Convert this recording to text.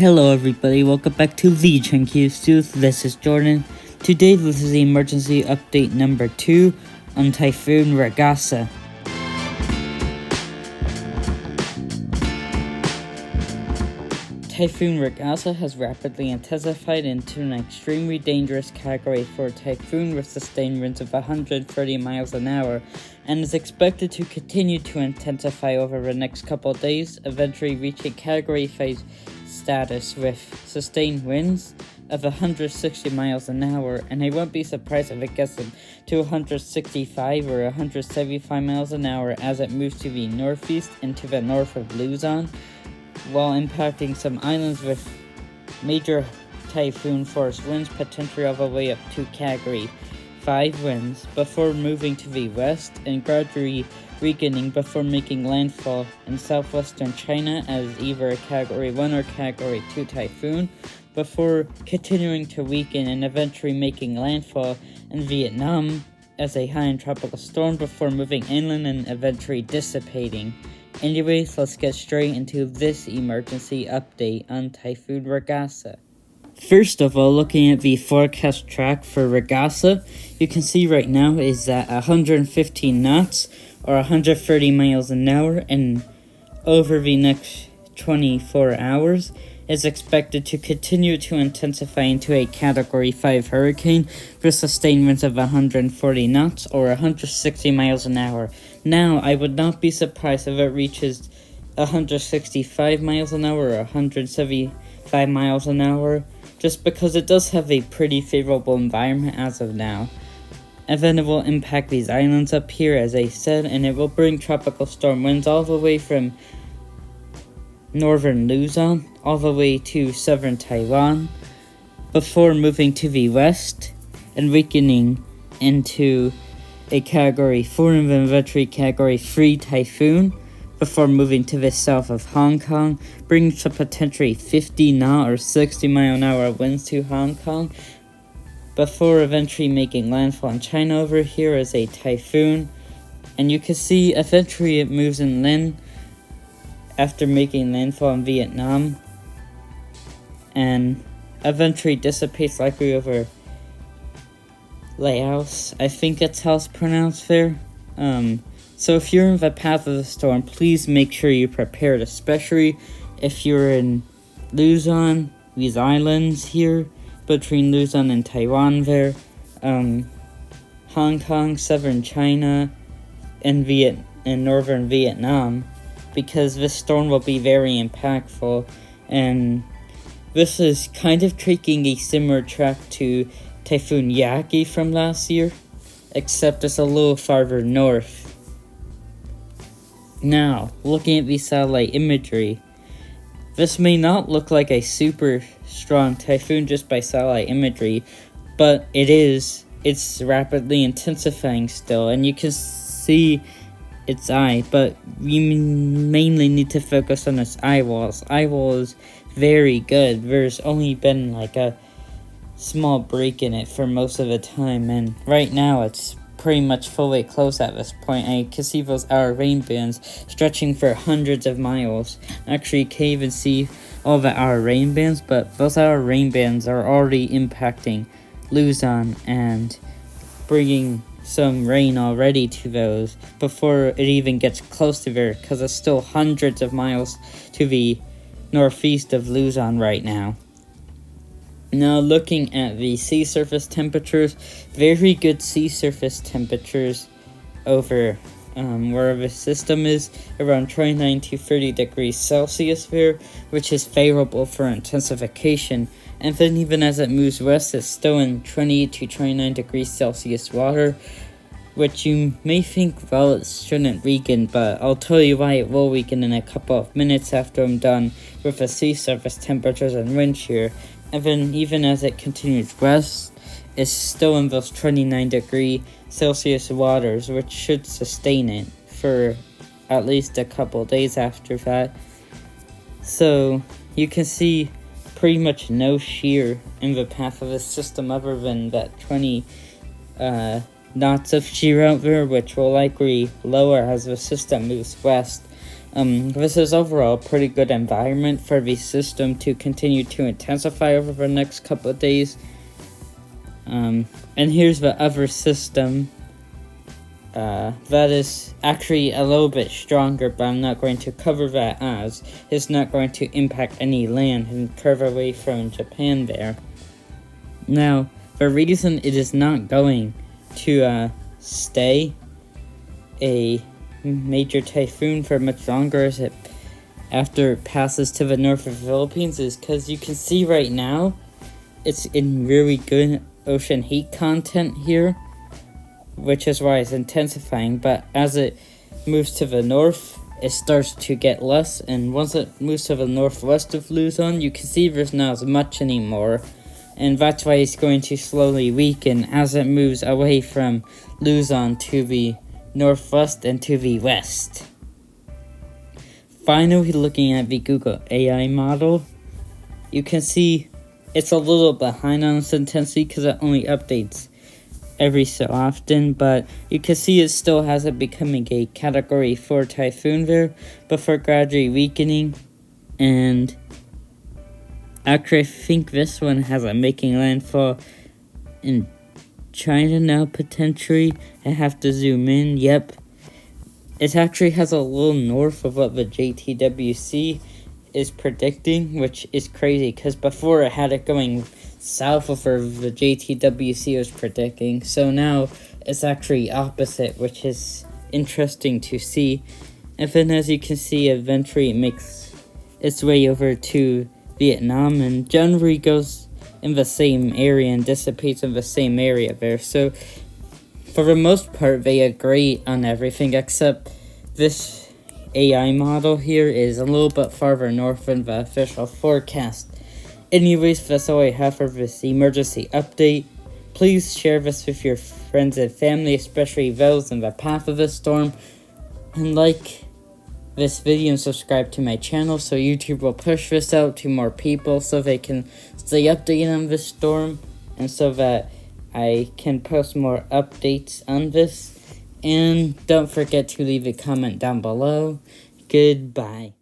Hello everybody, welcome back to the Chunky Tooth. This is Jordan. Today this is the emergency update number 2 on Typhoon Ragasa. Typhoon Ragasa has rapidly intensified into an extremely dangerous Category 4 typhoon with sustained winds of 130 miles an hour and is expected to continue to intensify over the next couple of days, eventually reaching Category 5 status with sustained winds of 160 miles an hour, and I won't be surprised if it gets to 165 or 175 miles an hour as it moves to the northeast and to the north of Luzon, while impacting some islands with major typhoon force winds potentially all the way up to Category 5 winds before moving to the west and gradually weakening before making landfall in southwestern China as either a Category 1 or Category 2 typhoon, before continuing to weaken and eventually making landfall in Vietnam as a high-end tropical storm before moving inland and eventually dissipating. Anyways, let's get straight into this emergency update on Typhoon Ragasa. First of all, looking at the forecast track for Ragasa, you can see right now is at 115 knots or 130 miles an hour, and over the next 24 hours is expected to continue to intensify into a Category 5 hurricane with sustained winds of 140 knots or 160 miles an hour. Now, I would not be surprised if it reaches 165 miles an hour or 175 miles an hour, just because it does have a pretty favorable environment as of now. And then it will impact these islands up here, as I said, and it will bring tropical storm winds all the way from northern Luzon all the way to southern Taiwan before moving to the west and weakening into a Category 4 and then eventually Category 3 typhoon before moving to the south of Hong Kong, bringing some potentially 50 knot or 60 mile an hour winds to Hong Kong before eventually making landfall in China over here as a typhoon. And you can see eventually it moves inland after making landfall in Vietnam and eventually dissipates likely over Laos. I think that's how it's pronounced there. So if you're in the path of the storm, please make sure you're prepared, especially if you're in Luzon, these islands here between Luzon and Taiwan there, Hong Kong, southern China, and northern Vietnam, because this storm will be very impactful. And this is kind of taking a similar track to Typhoon Yaki from last year, except it's a little farther north. Now, looking at the satellite imagery, this may not look like a super strong typhoon just by satellite imagery, but it is. It's rapidly intensifying still, and you can see its eye, but you mainly need to focus on its eyewall. Its eyewall is very good. There's only been like a small break in it for most of the time, and right now it's pretty much fully closed at this point. I can see those outer rain bands stretching for hundreds of miles. Actually, you can't even see all the outer rain bands, but those outer rain bands are already impacting Luzon and bringing some rain already to those before it even gets close to there, because it's still hundreds of miles to the northeast of Luzon right now. Now, looking at the sea surface temperatures, very good sea surface temperatures over where the system is, around 29 to 30 degrees Celsius there, which is favorable for intensification. And then even as it moves west, it's still in 28 to 29 degrees Celsius water, which you may think, well, it shouldn't weaken, but I'll tell you why it will weaken in a couple of minutes after I'm done with the sea surface temperatures and wind shear. And then even as it continues west, it's still in those 29 degree Celsius waters, which should sustain it for at least a couple days after that. So you can see pretty much no shear in the path of the system other than that 20 knots of shear out there, which will likely lower as the system moves west. This is overall a pretty good environment for the system to continue to intensify over the next couple of days. And here's the other system that is actually a little bit stronger, but I'm not going to cover that as it's not going to impact any land and curve away from Japan there. Now, the reason it is not going to stay a major typhoon for much longer as it after it passes to the north of the Philippines is because you can see right now it's in really good ocean heat content here, which is why it's intensifying. But as it moves to the north, it starts to get less, and once it moves to the northwest of Luzon, you can see there's not as much anymore, and that's why it's going to slowly weaken as it moves away from Luzon to the northwest and to the west. Finally, looking at the Google AI model, you can see it's a little behind on its intensity because it only updates every so often, but you can see it still has it becoming a Category 4 typhoon there before gradually weakening. And actually, I think this one has it making landfall in China now, potentially. I have to zoom in. Yep. It actually has a little north of what the JTWC is predicting, which is crazy because before it had it going south of where the JTWC was predicting. So now it's actually opposite, which is interesting to see. And then as you can see, eventually it makes its way over to Vietnam and generally goes in the same area and dissipates in the same area there. So for the most part, they agree on everything except this AI model here is a little bit farther north than the official forecast. Anyways, that's all I have for this emergency update. Please share this with your friends and family, especially those in the path of the storm. And like this video and subscribe to my channel so YouTube will push this out to more people so they can stay updated on this storm and so that I can post more updates on this. And don't forget to leave a comment down below. Goodbye.